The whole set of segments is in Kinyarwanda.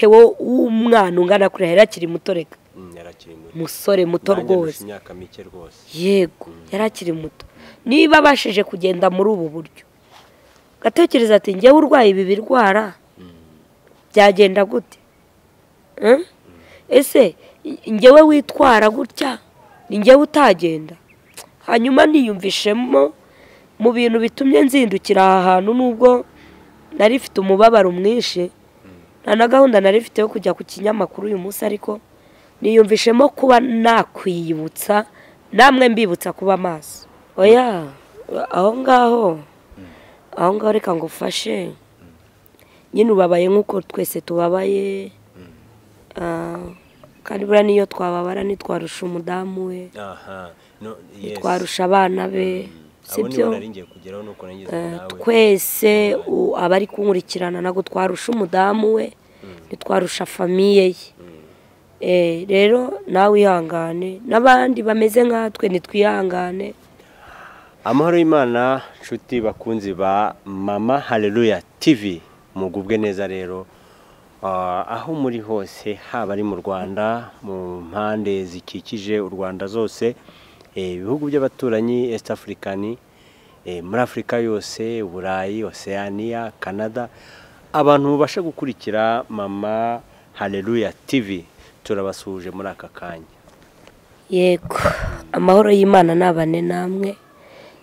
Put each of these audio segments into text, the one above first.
Theo w'umwana ungana kuri yarakiri muto reka musore muto rwose yego yarakiri muto niba abashije kugenda muri ubu buryo gatekereza ati njyewe urwaye ibi birwara byagenda gute ese njyewe witwara gutya ni njyewe utagenda hanyuma niyumvishemo mu bintu bitumye nzindukira aha hantu nubwo nari mfite umubabaro mwinshi nta na gahunda nari mfite yo kujya ku kinyamakuru uyu munsi ariko niyumvishemo kuba nakwiyibutsa namwe mbibutsa kuba maso oya aho ngaho reka ngo ufashe nyine ubabaye nk'uko twese tubabaye kandi buriya niyo twababara ntitwarusha umudamu we ntitwarusha abana be sibyo twese abari kunkurikirana ntabwo twarusha umudamu we ntitwarusha famiye ye rero nawe wihangane n'abandi bameze nkatwe ntitwihangane. Amahoro y'Imana nshuti bakunzi ba Mama Haleluya TV mugubwe neza rero aho muri hose haba ari mu Rwanda mu mpande zikikije u Rwanda zose ibihugu by'abaturanyi East African muri Afrika yose Burayi Oceania Canada abantu mubasha gukurikira Mama Haleluya TV turabasuje muri aka kanya. Yego amahoro y'Imana nabane namwe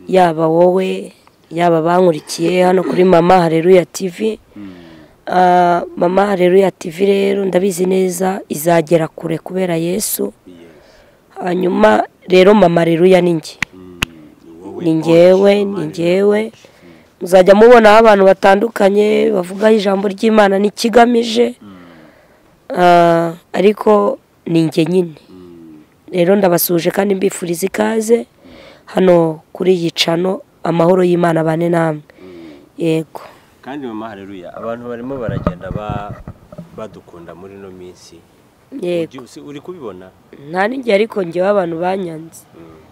yaba wowe yaba bankurikiye hano kuri Mama Haleluya TV. Mama Haleluya TV rero ndabizi neza izagera kure kubera Yesu. Hanyuma rero Mama Haleluya ni njyewe muzajya mubona abantu batandukanye bavuga ijambo ry'Imana n'ikigamije ariko ni njye nyine rero ndabasuje kandi mbifuriza ikaze hano kuri yicano amahoro y'Imana bane namwe. Yego kandi Mama Haleluya abantu barimo baragenda badukunda muri no minsi. Yego uri kubibona nta n'ingiye ariko njyewe abantu banyanze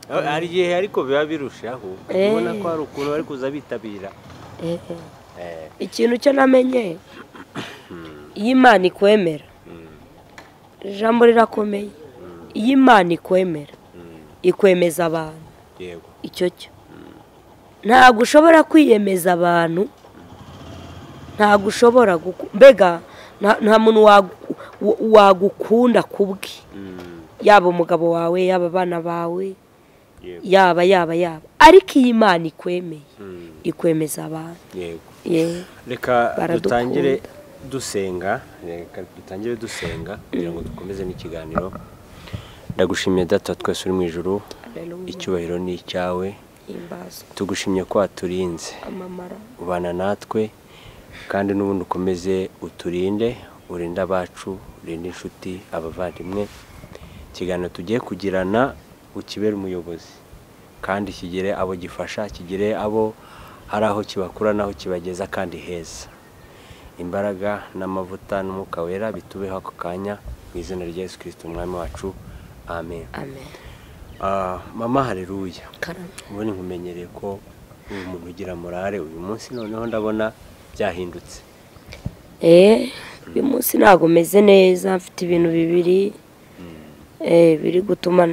hari igihe ariko biba birushaho ubona ko hari ukuntu bari kuza bitabira. Ikintu cyo namenye iyo Imana ikwemera ijambo rirakomeye iyo Imana ikwemera ikwemeza abantu. Yego icyo cyo ntabwo ushobora kwiyemeza abantu ntabwo ushobora mbega nta muntu wagukunda kubwe yaba umugabo wawe yaba abana bawe yaba ariko iyi Imana ikwemeye ikwemeza abantu. Yego reka dutangire dusenga kugira ngo dukomeze n'ikiganiro. Ndagushimiye data twese uri mu ijuru icyubahiro ni icyawe tugushimye ko waturinze ubana natwe kandi n'ubundi ukomeze uturinde urinde abacu urinde inshuti abavandimwe. Ikiganiro tugiye kugirana ukibera umuyobozi kandi kigere abo gifasha kigere abo hari aho kibakura naho kibageza kandi heza. Imbaraga n'amavuta n'umwuka wera bitubeho ako kanya mu izina rya Yesu Kristo umwami wacu amen. Mama Haleluya ubone nkumenyereye ko umuntu ugira morale uyu munsi noneho ndabona byahindutse. Uyu munsi ntago meze neza mfite ibintu bibiri biri gutuma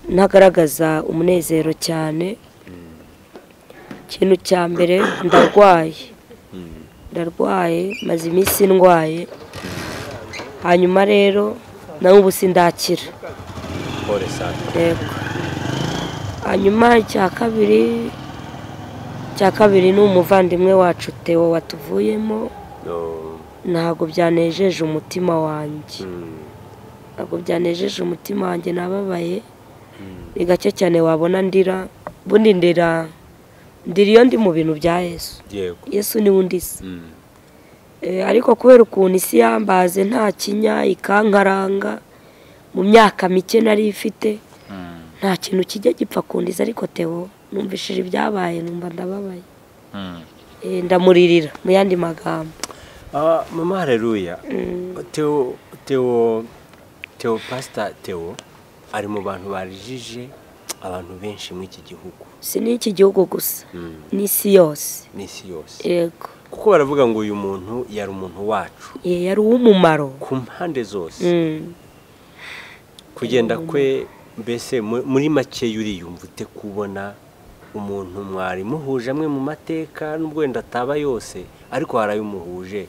ntagaragaza umunezero cyane. Ikintu cya mbere ndarwaye maze iminsi ndwaye hanyuma rero nawe ubu sindakira. Yego hanyuma icya kabiri ni umuvandimwe wacu Theo watuvuyemo ntabwo byanejeje umutima wanjye nababaye ni gake cyane wabona ndira bundi ndira iyo ndi mu bintu bya Yesu niwe undisa ariko kubera ukuntu isi yambaze nta kinya ikankaranga mu myaka mike nari ifite nta kintu kijya gipfa kundiza ariko Theo numvishije ibyabaye numva ndababaye ndamuririra mu yandi magambo. Mama Haleluya Theo Pastor Theo ari mu bantu barijije abantu benshi mu iki gihugu. Si n'iki gihugu gusa n'isi yose. N'isi yose. Yego kuko baravuga ngo uyu muntu yari umuntu wacu yari uw'umumaro ku mpande zose. Kugenda kwe mbese muri make yuriyumva ute kubona umuntu mwari muhuje amwe mu mateka n'ubwo wenda ataba yose ariko harayumuhuje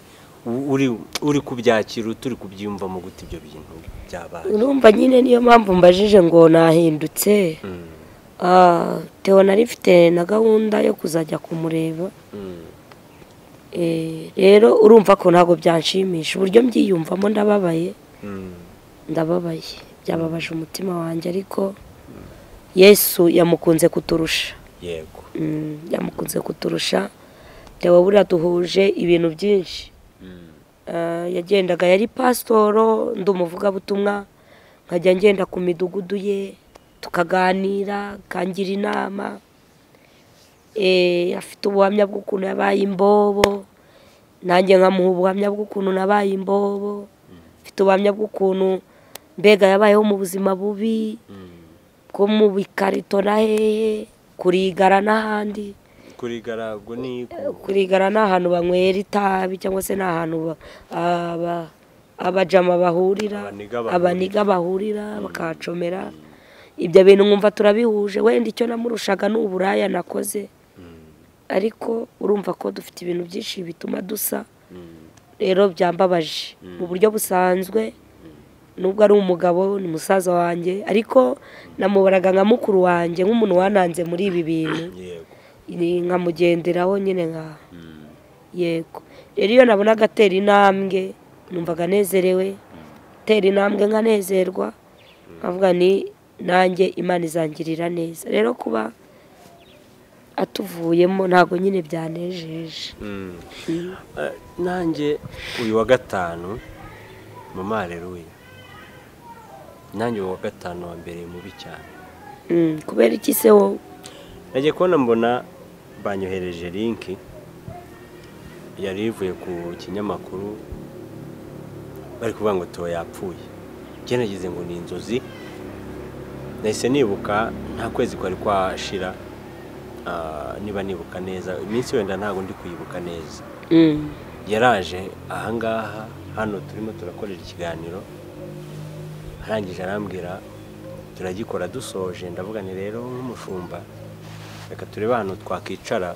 uri kubyakira turi kubyiyumvamo gute ibyo bintu byabaye? urumva nyine niyo mpamvu mbajije ngo nahindutse. Theo nari mfite na gahunda yo kuzajya kumureba. Rero urumva ko ntabwo byanshimisha uburyo mbyiyumvamo. Ndababaye byababaje umutima wanjye, ariko Yesu yamukunze kuturusha. Yego, yamukunze kuturusha. Theo buriya duhuje ibintu byinshi. Yagendaga yari pasitoro, ndi umuvugabutumwa, nkajya ngenda ku midugudu ye tukaganira, kangira inama. Afite ubuhamya bw'ukuntu yabaye imbobo, nanjye nkamuha ubuhamya bw'ukuntu nabaye imbobo. Afite ubuhamya bw'ukuntu mbega yabayeho mu buzima bubi, ko mu bikarito na hehe, kurigara n'ahandi. Kurigara ni ahantu banywera itabi cyangwa se ni ahantu abajama bahurira, abaniga bahurira bakahacomera. Ibyo bintu nkumva turabihuje. Wenda icyo namurushaga ni uburaya nakoze, ariko urumva ko dufite ibintu byinshi bituma dusa. Rero byambabaje mu buryo busanzwe, nubwo ari umugabo, ni musaza wanjye, ariko namubaraga nka mukuru wanjye, nk'umuntu wananze muri ibi bintu, nkamugenderaho nyine nka yego. Rero iyo nabonaga atera intambwe numvaga nezerewe, atera intambwe nkanezerwa, nkavuga ni nanjye Imana izangirira neza. Rero kuba atuvuyemo ntabwo nyine byanejeje. Nanjye uyu wa gatanu mama Haleluya, nanjye uyu wa gatanu wa mbere mubi cyane. Kubera iki se wowe? Nagiye kubona mbona banyohereje linki yari ivuye ku kinyamakuru, bari kuvuga ngo Theo yapfuye. Njye nagize ngo ni inzozi, nahise nibuka nta kwezi kwari kwashira, niba nibuka neza iminsi wenda ntabwo ndi kuyibuka neza. Yaraje ahangaha hano turimo turakorera ikiganiro, arangije arambwira turagikora dusoje. Ndavuga ni rero nk'umushumba reka turebe ahantu twakicara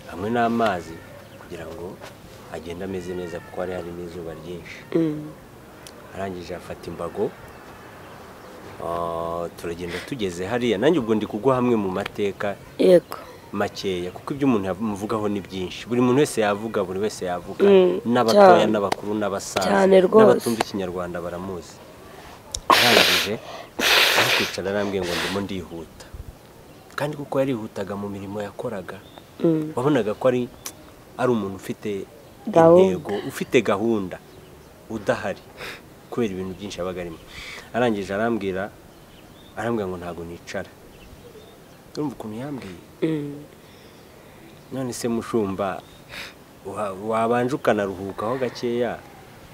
hamwe n'amazi kugira ngo agende ameze neza, kuko hari n'izuba ryinshi. Arangije afata imbago, turagenda tugeze hariya. Nanjye ubwo ndi kugwa hamwe mu mateka makeya, kuko ibyo umuntu yamuvugaho ni byinshi. Buri muntu wese yavuga, buri wese yavuga, n'abatoya n'abakuru n'abasaza n'abatumva ikinyarwanda baramuzi. Arangije aho kwicara arambwiye ngo ndimo ndihuta, kandi kuko yarihutaga mu mirimo yakoraga, wabonaga ko ari umuntu ufite intego, ufite gahunda, udahari kubera ibintu byinshi yabaga arimo. Arangije arambwira ngo ntago nicara. Urumva ukuntu yambwiye? None se mushumba wabanje ukanaruhukaho gakeya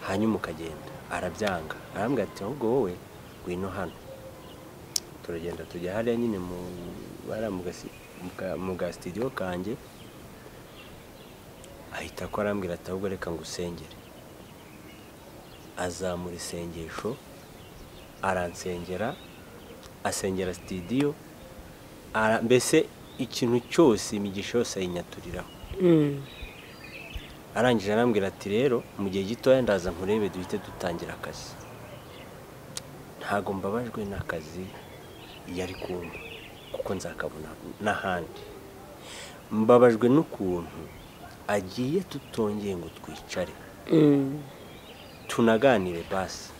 hanyuma ukagenda? Arabyanga. Arambwira ati ahubwo wowe ngwino hano. Turagenda tujya hariya nyine mu ga studio kanjye. Ahita ko arambwira ati ahubwo reka ngusengere. Azamura isengesho, aransengera, asengera studio, mbese ikintu cyose, imigisha yose ayinyaturiraho. Arangije arambwira ati rero mu gihe gitoya ndaza nkurebe duhite dutangira akazi. Ntago mbabajwe n'akazi yari kumva, kuko nzakabona n'ahandi. Mbabajwe n'ukuntu agiye tutongeye ngo twicare tunaganire basi.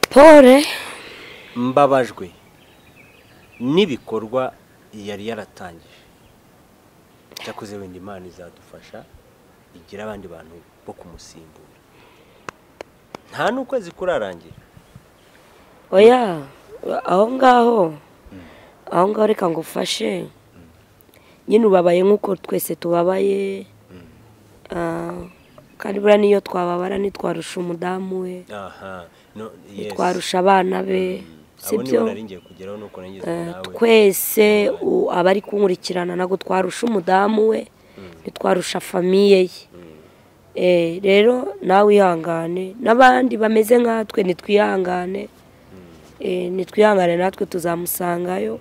Pole. Mbabajwe n'ibikorwa yari yaratangije. Cyakoze wenda Imana izadufasha igira abandi bantu bo kumusimbura. Nta n'ukwezi kurarangira. Oya, aho ngaho reka ngufashe. Nyine ubabaye nk'uko twese tubabaye. Kandi buriya niyo twababara ntitwarusha umudamu we, twarusha abana be, sibyo? Twese abari kunkurikirana ntabwo twarusha umudamu we, ntitwarusha famiye ye. Rero nawe wihangane, n'abandi bameze nkatwe nitwihangane, nitwihangane natwe tuzamusangayo.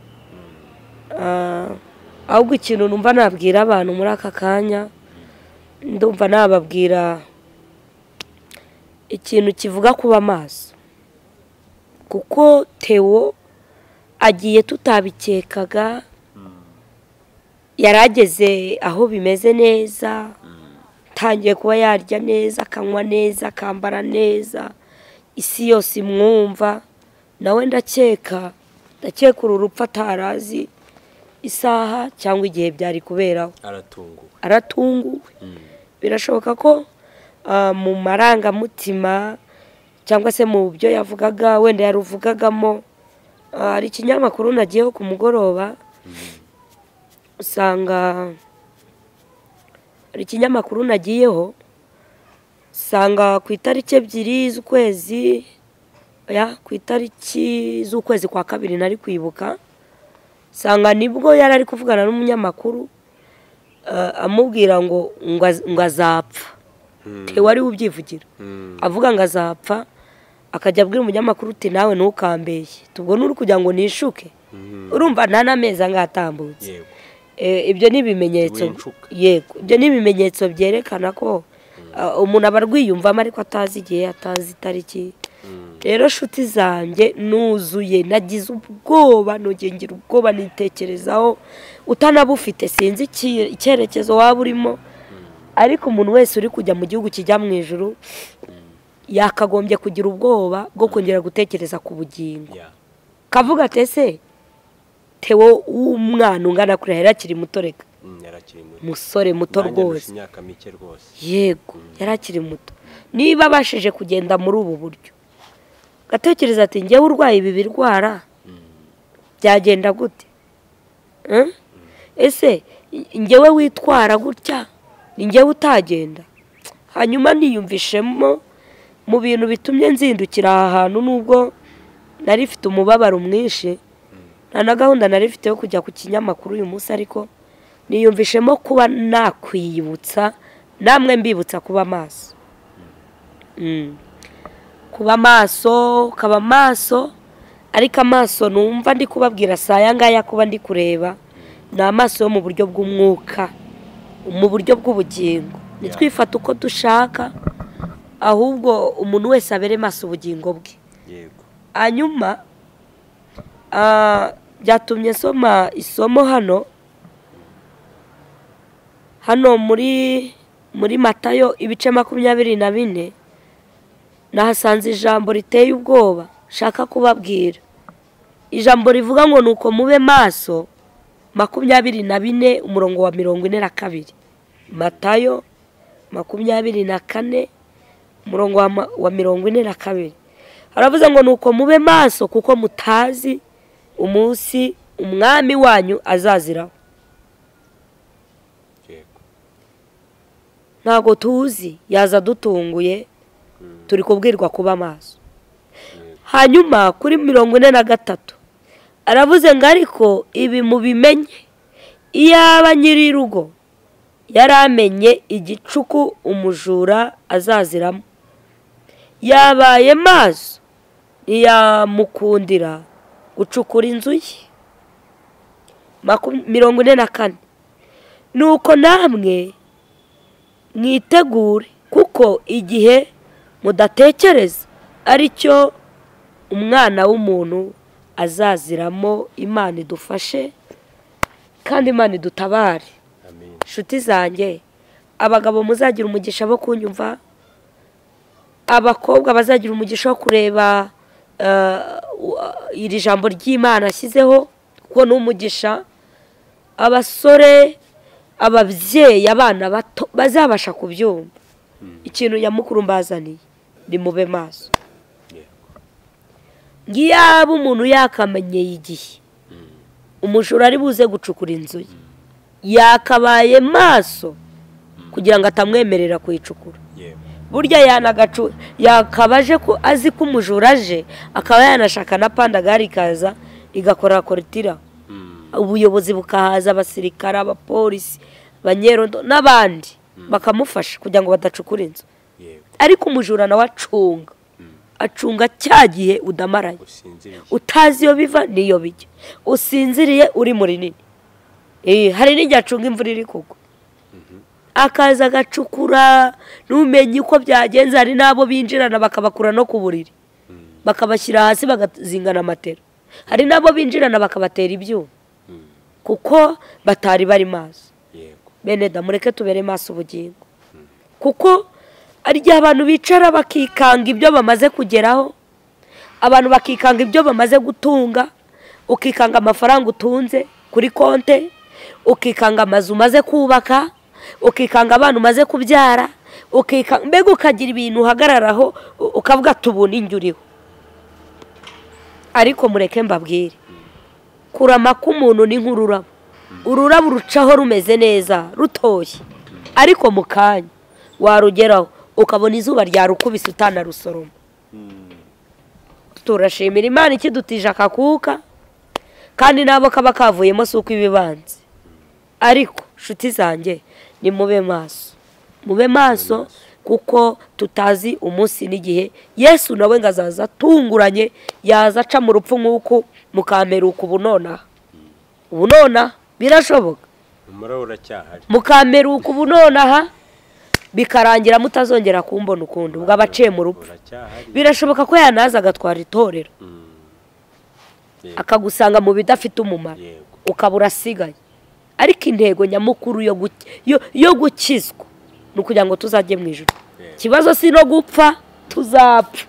Ahubwo ikintu numva nabwira abantu muri aka kanya, ndumva nababwira ikintu kivuga kuba maso, kuko Theo agiye tutabikekaga, yarageze aho bimeze neza, tangiye kuba yarya neza, akanywa neza, akambara neza, isi yose imwumva. Nawe ndakeka uru rupfu atarazi isaha cyangwa igihe byari kuberaho. Aratunguwe. Birashoboka ko mu marangamutima cyangwa se mu byo yavugaga wenda yaruvugagamo, hari ikinyamakuru nagiyeho ku mugoroba, usanga hari ikinyamakuru nagiyeho, usanga ku itariki 2 z'ukwezi, ku itariki z'ukwezi kwa 2 nari kwibuka, usanga nibwo yari ari kuvugana n'umunyamakuru amubwira ngo azapfa. Theo wari ubyivugira avuga ngo azapfa, akajya abwira umunyamakuru uti nawe ntukambeshye, tubwo uri kugira ngo nishuke. Urumva nta n'amezi angatambutse. Ibyo ni ibimenyetso, yego, ibyo ni ibimenyetso byerekana ko umuntu aba arwiyumvamo ariko atazi igihe, atazi itariki. Rero shuti zanjye nuzuye, nagize ubwoba, ngira ubwoba, nitekerezaho utanabufite, sinzi icyerekezo waba urimo, ariko umuntu wese uri kujya mu gihugu kijya mu ijuru yakagombye kugira ubwoba bwo kongera gutekereza ku bugingo. Kavuga ati ese Theo w'umwana ungana kure yarakiri muto, reka musore muto rwose, yego yarakiri muto, niba abashije kugenda muri ubu buryo, gatekereza ati njyewe urwaye ibi birwara byagenda gute? Ese njyewe witwara gutya ni njyewe utagenda? Hanyuma niyumvishemo mu bintu bitumye nzindukira aha hantu, nubwo nari mfite umubabaro mwinshi, nta na gahunda nari mfite yo kujya ku kinyamakuru uyu munsi, ariko niyumvishemo kuba nakwiyibutsa, namwe mbibutsa kuba maso. Kuba maso, ukaba maso, ariko amaso numva ndi kubabwira saya ngaya kuba ndi kureba, ni amaso yo mu buryo bw'umwuka, mu buryo bw'ubugingo. Nitwifata uko dushaka, ahubwo umuntu wese abere maso ubugingo bwe. Hanyuma byatumye soma isomo hano muri Matayo ibice 24, nahasanze ijambo riteye ubwoba shaka kubabwira. Ijambo rivuga ngo nuko mube maso, 24 umurongo wa 42. Matayo 24 umurongo wa 42. Haravuze ngo nuko mube maso kuko mutazi umunsi umwami wanyu azaziraho. Ntago tuzi, yaza dutunguye, turi kubwirwa kuba maso. Hanyuma kuri 43 aravuze ngo ariko ibi mubimenye, iyaba nyiri rugo yaramenye igicuku umujura azaziramo, yabaye maso ntiyamukundira gucukura inzu ye. 44 nuko namwe mwitegure, kuko igihe mudatekereza aricyo umwana w'umuntu azaziramo. Imana idufashe kandi Imana idutabare. Shuti zanjye, abagabo muzagira umugisha bo kunyumva, abakobwa bazagira umugisha wo kureba iri jambo ry'Imana ashyizeho, kuko ni umugisha. Abasore, ababyeyi, abana bato bazabasha kubyumva. Ikintu nyamukuru mbazaniye ni mube maso. Ngiyaba umuntu yakamenyeye igihe umujura ari buze gucukura inzu ye, yakabaye maso kugira ngo atamwemerera kuyicukura. Burya yakabaje ko azi ko umujura aje, akaba yanashaka na pandagari kaza igakora kortira, ubuyobozi bukahaza, abasirikare, abapolisi, banyerondo n'abandi bakamufasha kugira ngo badacukura inzu. Ariko umujura nawe acunga cya gihe udamaraye, utazi iyo biva n'iyo bijya, usinziriye uri muri nini. Hari n'igihe acunga imvura iri kugwa, akaza agacukura ntumenye uko byagenze. Hari n'abo binjirana bakabakura no ku buriri bakabashyira hasi bagazingana amatera. Hari n'abo binjirana bakabatera ibyuma kuko batari bari maso. Bene da, mureke tubere maso ubugingo, kuko ari igihe abantu bicara bakikanga ibyo bamaze kugeraho, abantu bakikanga ibyo bamaze gutunga, ukikanga amafaranga utunze kuri konte, ukikanga amazu umaze kubaka, ukikanga abantu umaze kubyara, mbega ukagira ibintu uhagararaho ukavuga tubona injuriho. Ariko mureke mbabwire, kurama k'umuntu ni nk'ururabo. Ururabo rucaho rumeze neza rutoshye, ariko mu kanya warugeraho ukabona izuba ryarukubise utanarusoroma. Turashimira Imana ikidutije akakuka, kandi nabo kaba kavuyemo si uko ibibanze. Ariko nshuti zanjye, ni mube maso kuko tutazi umunsi n'igihe Yesu nawe ngo azaza atunguranye, yaza aca mu rupfu nk'uko mukameruka. Ubu nonaha birashoboka, mukameruka ubu nonaha bikarangira mutazongera kumbona ukundi, ubwo abaciye mu rupfu. Birashoboka ko yanaza agatwara itorero akagusanga mu bidafite umumaro, ukaba urasigaye. Ariko intego nyamukuru yo gukizwa ni ukugira ngo tuzajye mu ijuru. Ikibazo si no gupfa, tuzapfa.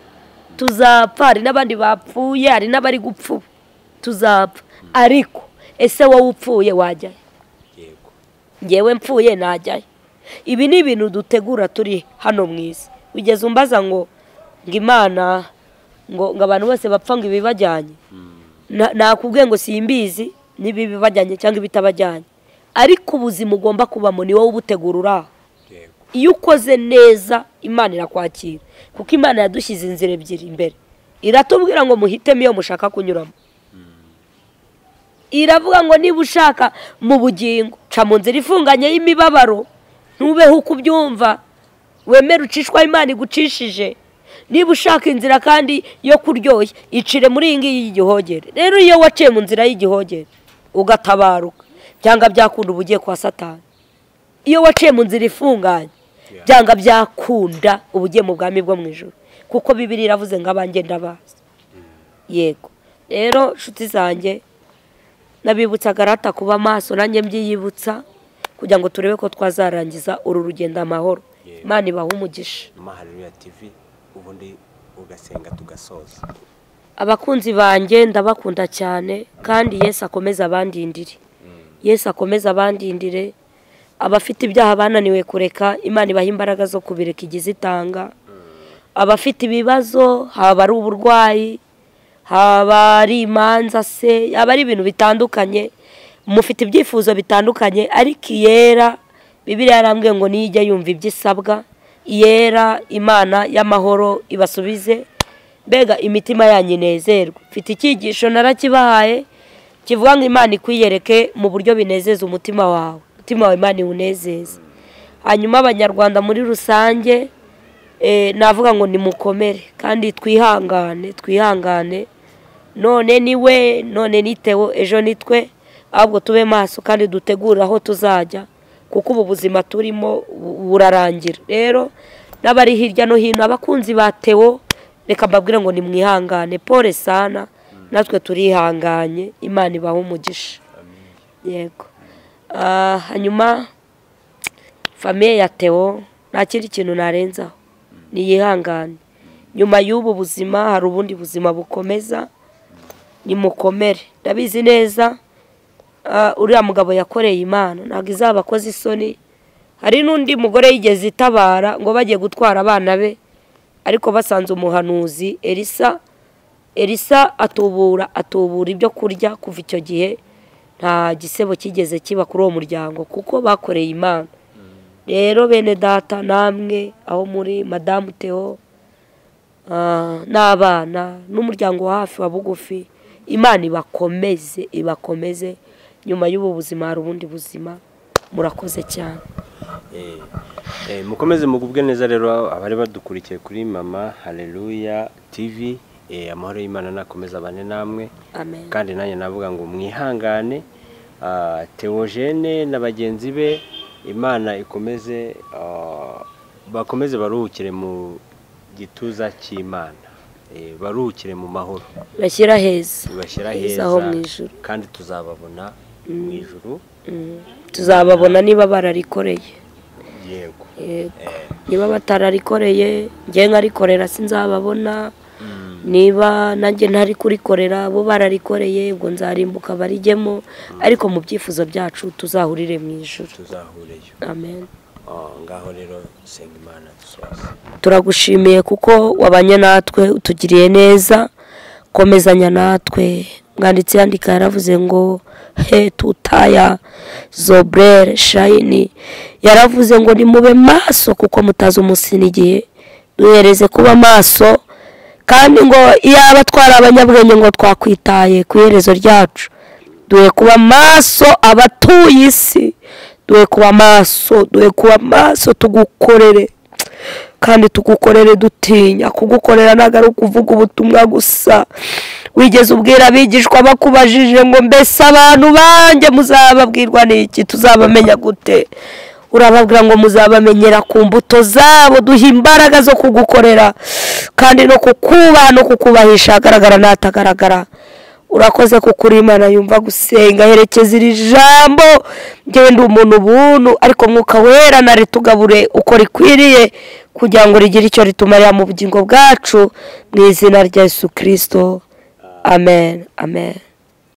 Hari n'abandi bapfuye, hari n'abari gupfa, tuzapfa. Ariko ese wowe upfuye wajyayo? Ngewe mpfuye najyayo? Ibi ni ibintu dutegura turi hano mu isi. Wigeze umbaza ngo Imana ngo abantu bose bapfa ngo ibibajyanye? Nakubwiye ngo simbizi niba ibibajyanye cyangwa ibitabajyanye, ariko ubuzima ugomba kubamo ni wowe ubutegura uraho. Iyo ukoze neza Imana irakwakira, kuko Imana yadushyize inzira ebyiri imbere. Iratubwira ngo muhitemo iyo mushaka kunyuramo. Iravuga ngo niba ushaka mu bugingo, ca mu nzira ifunganye y'imibabaro, ntubeho uko ubyumva, wemere ucishwa Imana igucishije. Niba ushaka inzira kandi yo kuryoshya, icire muri iyi ngiyi y'igihogere. Rero iyo waciye mu nzira y'igihogere ugatabaruka, byanga byakunda uba ugiye kwa Satani. Iyo waciye mu nzira ifunganye, byanga byakunda uba ugiye mu bwami bwo mu ijuru, kuko Bibiliya iravuze ngo abanjye ndabazi. Yego rero nshuti zanjye, nabibutsa Galata kuba maso, nanjye mbyiyibutsa kugira ngo turebe ko twazarangiza uru rugendo amahoro. Imana ibahe umugisha. Haleluya TV, ubundi ugasenga tugasoza. Abakunzi banjye ndabakunda cyane, kandi Yesu akomeza abandindire. Yesu akomeza abandindire. Abafite ibyaha bananiwe kureka, Imana ibaha imbaraga zo kubireka igize itanga. Abafite ibibazo, haba ari uburwayi, haba ari imanza se, haba ari ibintu bitandukanye, mufite ibyifuzo bitandukanye, ariko iyera Bibiliya yarambwiye ngo nijya yumva ibyisabwa. Iyera Imana y'amahoro ibasubize, mbega imitima yanyu inezerwe. Mfite icyigisho narakibahaye kivuga ngo Imana ikwiyereke mu buryo binezeza umutima wawe. Umutima wawe Imana iwunezeze. Hanyuma abanyarwanda muri rusange, navuga ngo nimukomere kandi twihangane. None niwe, none niteho, ejo nitwe. Ahubwo tube maso kandi dutegura aho tuzajya, kuko ubu buzima turimo burarangira. Rero n'abari hirya no hino, abakunzi ba Theo, reka mbabwire ngo nimwihangane. Pole sana, natwe turihanganye. Imana ibahe umugisha. Yego. Hanyuma famiye ya Theo nta kindi kintu narenzaho, niyihangane. Nyuma y'ubu buzima hari ubundi buzima bukomeza. Nimukomere. Ndabizi neza uriya mugabo yakoreye Imana ntabwo izabakoze isoni. Hari n'undi mugore yigeze itabara ngo bagiye gutwara abana be, ariko basanze umuhanuzi Elisa atubura ibyo kurya. Kuva icyo gihe nta gisebo kigeze kiba kuri uwo muryango, kuko bakoreye Imana. Rero bene data, namwe aho muri, Madamu Theo n'abana n'umuryango hafi wa bugufi, Imana ibakomeze. Nyuma y'ubu buzima hari ubundi buzima. murakoze cyane. Mukomeze mugubwe neza rero abari badukurikiye kuri Mama Haleluya TV. Amahoro y'Imana nakomeza abane namwe. Amen. Kandi nanjye navuga ngo mwihangane, Theogene na bagenzi be, Imana ikomeze bakomeze baruhukire mu gituza cy'Imana, baruhukire mu mahoro, bashyira heza aho mu ijuru, kandi tuzababona mu ijuru. Tuzababona niba bararikoreye. Yego. Niba batararikoreye njye nkarikorera sinzababona, niba nanjye ntari kurikorera bo bararikoreye ubwo nzarimbuka barijyemo, ariko mu byifuzo byacu tuzahurire mu ijuru. Tuzahureyo. Amen. Ngaho rero senga Imana dusoze. Turagushimiye kuko wabanye natwe, utugiriye neza, komezanya natwe. Mwanditsi yandika yaravuze ngo he tutaya zobrere shayini, yaravuze ngo nimube maso kuko mutazi umunsi n'igihe. Duhereze kuba maso, kandi ngo iyaba twari abanyabwenge ngo twakwitaye ku iherezo ryacu. Duhe kuba maso abatuye isi, duhe kuba maso tugukorere, kandi tugukorere dutinya. Kugukorera ntabwo ari ukuvuga ubutumwa gusa. Wigeze ubwira abigishwa bakubajije ngo mbese abantu banjye muzababwirwa n'iki, tuzabamenya gute? Urababwira ngo muzabamenyera ku mbuto zabo. Duha imbaraga zo kugukorera kandi no kukubaha no kukubahisha ahagaragara n'atagaragara. Urakoze kuko uri Imana yumva gusenga. Herekeza iri jambo, njyewe ndi umuntu buntu, ariko Mwuka Wera naritugabure uko rikwiriye kugira ngo rigire icyo ritumarira mu bugingo bwacu, mu izina rya Yesu Kristo. Amen. Amen.